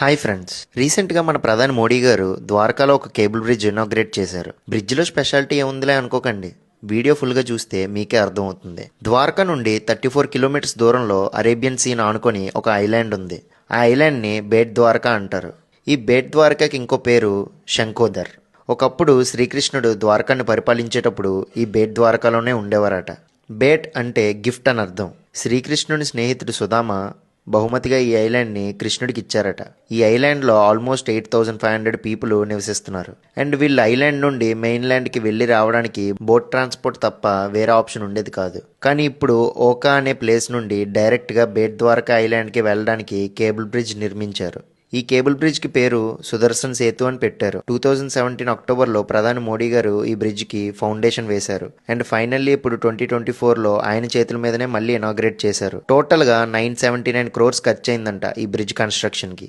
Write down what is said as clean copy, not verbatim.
Hi friends, రీసెంట్గా మన ప్రధాని మోడీ గారు ద్వారకాలో ఒక కేబుల్ బ్రిడ్జ్ ఇనాగ్రేట్ చేశారు. బ్రిడ్జ్లో స్పెషాలిటీ ఏముందిలే అనుకోకండి, వీడియో ఫుల్గా చూస్తే మీకే అర్థమవుతుంది. ద్వారకా నుండి 34 కిలోమీటర్స్ దూరంలో అరేబియన్ సీని ఆనుకొని ఒక ఐలాండ్ ఉంది. ఆ ఐలాండ్ని బేట్ ద్వారకా అంటారు. ఈ బేట్ ద్వారకాకి ఇంకో పేరు శంఖోదర్. ఒకప్పుడు శ్రీకృష్ణుడు ద్వారకాన్ని పరిపాలించేటప్పుడు ఈ బేట్ ద్వారకాలోనే ఉండేవారట. బేట్ అంటే గిఫ్ట్ అని అర్థం. శ్రీకృష్ణుని స్నేహితుడు సుధామ బహుమతిగా ఈ ఐలాండ్ని కృష్ణుడికి ఇచ్చారట. ఈ ఐలాండ్లో ఆల్మోస్ట్ 8,500 పీపుల్ నివసిస్తున్నారు. అండ్ వీళ్ళు ఐలాండ్ నుండి మెయిన్ ల్యాండ్కి వెళ్ళి రావడానికి బోట్ ట్రాన్స్పోర్ట్ తప్ప వేరే ఆప్షన్ ఉండేది కాదు. కానీ ఇప్పుడు ఓకా అనే ప్లేస్ నుండి డైరెక్ట్గా బేట్ ద్వారకా ఐలాండ్కి వెళ్ళడానికి కేబుల్ బ్రిడ్జ్ నిర్మించారు. ఈ కేబుల్ బ్రిడ్జ్కి పేరు సుదర్శన్ సేతు అని పెట్టారు. 2017 అక్టోబర్లో ప్రధాని మోడీ గారు ఈ బ్రిడ్జ్కి ఫౌండేషన్ వేశారు. అండ్ ఫైనల్లీ ఇప్పుడు 2024లో ఆయన చేతుల మీదనే మళ్ళీ ఇనాగ్రేట్ చేశారు. టోటల్గా 979 crores ఖర్చు అయిందంట ఈ బ్రిడ్జ్ కన్స్ట్రక్షన్కి.